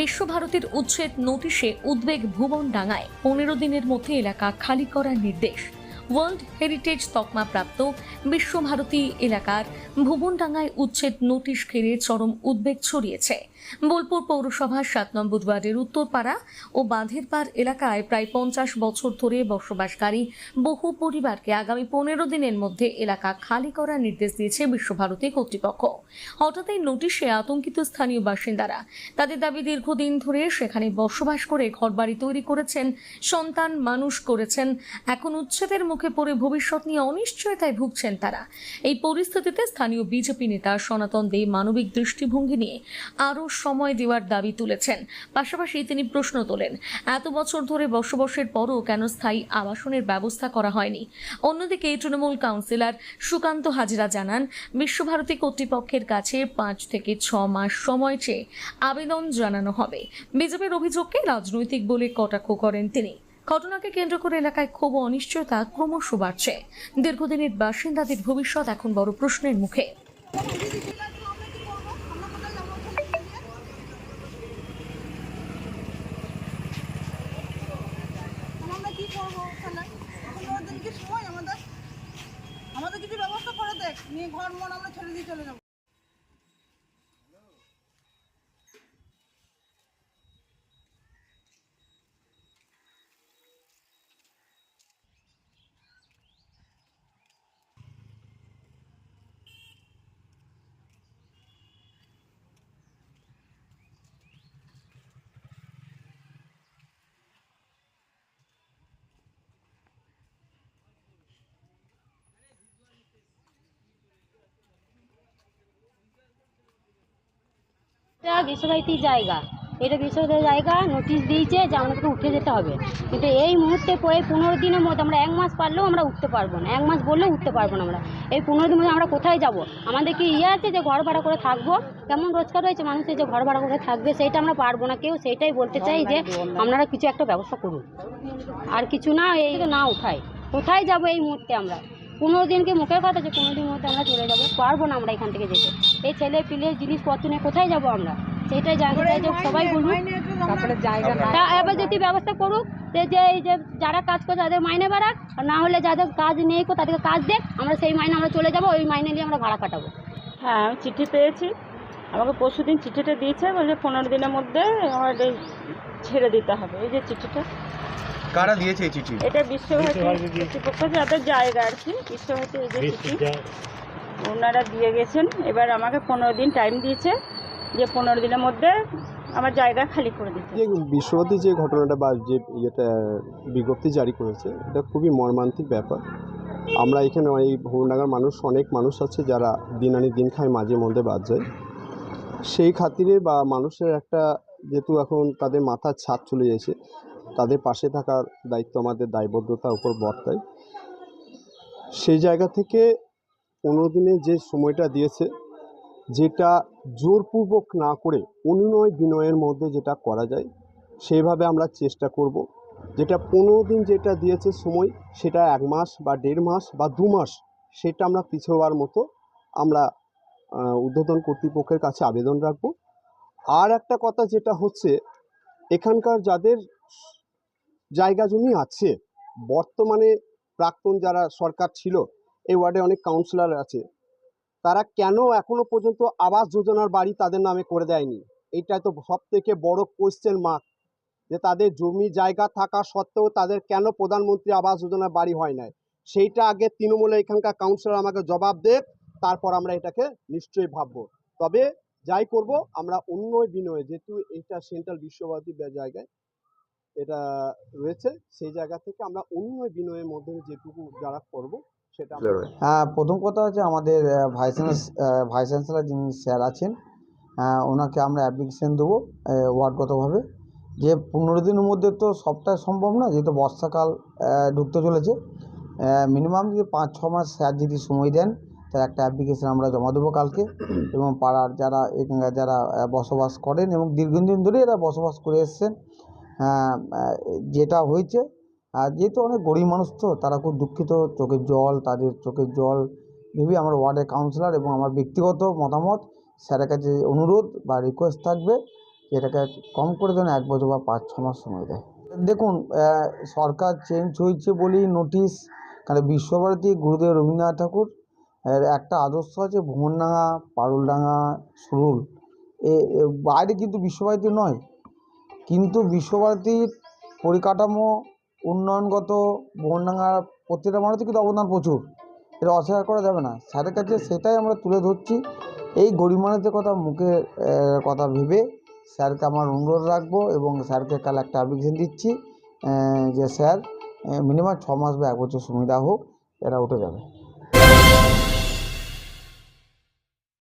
বিশ্বভারতীর উচ্ছেদ নোটিশে উদ্বেগ ভুবনডাঙ্গায় 15 দিনের মধ্যে এলাকা খালি করার নির্দেশ। ওয়ার্ল্ড হেরিটেজ তকমাপ্রাপ্ত বিশ্বভারতী এলাকার ভুবনডাঙ্গায় উচ্ছেদ নোটিশ ঘিরে চরম উদ্বেগ ছড়িয়েছে। বোলপুর পৌরসভার 7 নম্বর ওয়ার্ডের উত্তরপাড়া ও বাঁধেরপাড় এলাকায় প্রায় 50 বছর ধরে বসবাসকারী বহু পরিবারকে আগামী 15 দিনের মধ্যে এলাকা খালি করার নির্দেশ দিয়েছে বিশ্বভারতী কর্তৃপক্ষ। হঠাৎ এই নোটিশে আতঙ্কিত স্থানীয় বাসিন্দারা। তাদের দাবি, দীর্ঘদিন ধরে সেখানে বসবাস করে ঘরবাড়ি তৈরি করেছেন, সন্তান মানুষ করেছেন, এখন উচ্ছেদের মুখে পড়ে ভবিষ্যৎ নিয়ে অনিশ্চয়তায় ভুগছেন তারা। এই পরিস্থিতিতে স্থানীয় বিজেপি নেতা সনাতন দে মানবিক দৃষ্টিভঙ্গি নিয়ে আরও সময় দেওয়ার দাবি তুলেছেন। পাশাপাশি তিনি প্রশ্ন তোলেন, এত বছর ধরে বসবাসের পরও কেন স্থায়ী আবাসনের ব্যবস্থা করা হয়নি। অন্যদিকে তৃণমূল কাউন্সিলর সুকান্ত হাজরা জানান, বিশ্বভারতী কর্তৃপক্ষের কাছে 5 থেকে 6 মাস সময় চেয়ে আবেদন জানানো হবে। বিজেপির অভিযোগকে রাজনৈতিক বলে কটাক্ষ করেন তিনি। ঘটনাকে কেন্দ্র করে এলাকায় ক্ষোভ ও অনিশ্চয়তা ক্রমশ বাড়ছে। দীর্ঘদিনের বাসিন্দাদের ভবিষ্যৎ এখন বড় প্রশ্নের মুখে। আমাদের কিছু ব্যবস্থা করে দেখ, নিয়ে ঘর মন আমরা ছেড়ে দিয়ে চলে যাবো। এটা বিশ্বভারতীর জায়গা, এটা বিশ্বভারতীর জায়গা। নোটিশ দিয়েছে যে আমাদেরকে উঠে যেতে হবে, কিন্তু এই মুহূর্তে পরে 15 দিনের মধ্যে আমরা 1 মাস পারলেও আমরা উঠতে পারবো না, 1 মাস বললেও উঠতে পারবো না। আমরা এই 15 দিনের মধ্যে আমরা কোথায় যাব? আমাদের কি আছে যে ঘর ভাড়া করে থাকবো? কেমন রোজগার রয়েছে মানুষের যে ঘর ভাড়া করে থাকবে? সেইটা আমরা পারবো না কেউ। সেইটাই বলতে চাই যে আপনারা কিছু একটা ব্যবস্থা করুন, আর কিছু না। এই তো না উঠাই, কোথায় যাব এই মুহূর্তে? আমরা 15 দিনকে মুখের কথা যে 15 দিনের মধ্যে আমরা চলে যাবো, পারবো না আমরা এখান থেকে যেতে। এই ছেলে পিলে জিনিসপত্র নিয়ে কোথায় যাব আমরা? সেটাই জানতে চাই যে সবাই বলুন। তারপরে জায়গা এবার যদি ব্যবস্থা করুক যে এই যে যারা কাজ করে তাদের মাইনে বাড়াক, আর না হলে যাদের কাজ নেই তাদেরকে কাজ দেখ, আমরা সেই মাইনে আমরা চলে যাব, ওই মাইনে নিয়ে আমরা ভাড়া কাটাবো। হ্যাঁ, আমি চিঠি পেয়েছি, আমাকে পরশুদিন চিঠিটা দিয়েছে, বলে 15 দিনের মধ্যে আমার ছেড়ে দিতে হবে। এই যে চিঠিটা কারা দিয়েছে এই চিঠি? এটা বিশ্বভারতী কর্তৃপক্ষ, যাদের জায়গা আর কি, বিশ্বভারতী এই যে চিঠি ওনারা দিয়ে গেছেন। এবার আমাকে 15 দিন টাইম দিয়েছে, যে 15 দিনের মধ্যে আমার জায়গা খালি করে দিতে। বিশ্বভারতী যে ঘটনাটা বা যে ইয়েটা বিজ্ঞপ্তি জারি করেছে, এটা খুবই মর্মান্তিক ব্যাপার। আমরা এখানে এই ভুবনডাঙ্গার অনেক মানুষ আছে যারা দিন আনি দিন খায়, মাঝে মধ্যে বাদ যায়। সেই খাতিরে বা মানুষের একটা, যেহেতু এখন তাদের মাথার ছাদ চলে গেছে, তাদের পাশে থাকার দায়িত্ব আমাদের, দায়বদ্ধতার উপর বর্তায়। সেই জায়গা থেকে 15 দিনের যে সময়টা দিয়েছে, যেটা জোরপূর্বক না করে অনুনয় বিনয়ের মধ্যে যেটা করা যায় সেইভাবে আমরা চেষ্টা করব। যেটা 15 দিন যেটা দিয়েছে সময়, সেটা 1 মাস বা 1.5 মাস বা 2 মাস, সেটা আমরা পিছোবার মতো আমরা ঊর্ধ্বতন কর্তৃপক্ষের কাছে আবেদন রাখব। আর একটা কথা যেটা হচ্ছে, এখানকার যাদের জায়গা জমি আছে, বর্তমানে প্রাক্তন যারা সরকার ছিল, এই ওয়ার্ডে অনেক কাউন্সিলর আছে, তারা কেন এখনো পর্যন্ত আবাস যোজনার বাড়ি তাদের নামে করে দেয়নি? এইটা তো সব থেকে বড় কোয়েশ্চেন মার্ক, যে তাদের জমি জায়গা থাকা সত্ত্বেও তাদের কেন প্রধানমন্ত্রী আবাস যোজনার বাড়ি হয় নাই। সেইটা আগে তৃণমূলে এখানকার কাউন্সিলর আমাকে জবাব দেব, তারপর আমরা এটাকে নিশ্চয়ই ভাববো। তবে যাই করব, আমরা উন্নয় বিনয়, যেহেতু এইটা সেন্ট্রাল বিশ্বভারতী জায়গায় এটা রয়েছে, সেই জায়গা থেকে আমরা উন্নয় বিনয়ের মধ্যে যেটুকু যারা করব সেটা। হ্যাঁ, প্রথম কথা হচ্ছে আমাদের ভাইস চ্যান্সেলর যিনি স্যার আছেন, ওনাকে আমরা অ্যাপ্লিকেশন দেবো ওয়ার্ডগতভাবে, যে 15 দিনের মধ্যে তো সবটাই সম্ভব না, যেহেতু বর্ষাকাল ঢুকতে চলেছে। মিনিমাম যদি 5-6 মাস স্যার যদি সময় দেন, তার একটা অ্যাপ্লিকেশন আমরা জমা দেবো কালকে। এবং পাড়ার যারা এখানকার যারা বসবাস করেন এবং দীর্ঘদিন ধরে এরা বসবাস করে এসছেন, যেটা হয়েছে, আর যেহেতু অনেক গরিব মানুষ, তো তারা খুব দুঃখিত, তাদের চোখের জল ভেবে আমার ওয়ার্ডের কাউন্সিলর এবং আমার ব্যক্তিগত মতামত স্যারের কাছে অনুরোধ বা রিকোয়েস্ট থাকবে এটাকে কম করে যেন 1 বছর বা 5-6 মাস সময় দেয়। দেখুন, সরকার চেঞ্জ হয়েছে বলেই নোটিশ, কারণ বিশ্বভারতী গুরুদেব রবীন্দ্রনাথ ঠাকুর এর একটা আদর্শ আছে, ভুবনডাঙ্গা, পারুলডাঙ্গা, সুরুল বাইরে কিন্তু বিশ্বভারতী নয়, কিন্তু বিশ্বভারতীর পরিকাঠামো উন্নয়নগত ভুবনডাঙ্গার প্রত্যেকটা মানুষের কিন্তু অবদান প্রচুর, এটা অস্বীকার করা যাবে না। স্যারের কাছে সেটাই আমরা তুলে ধরছি। এই গরিব মানুষদের কথা মুখে কথা ভেবে স্যারকে আমার অনুরোধ রাখবো এবং স্যারকে কাল একটা অ্যাপ্লিকেশন দিচ্ছি যে স্যার মিনিমাম 6 মাস বা 1 বছর সময় দেওয়া হোক, এরা উঠে যাবে।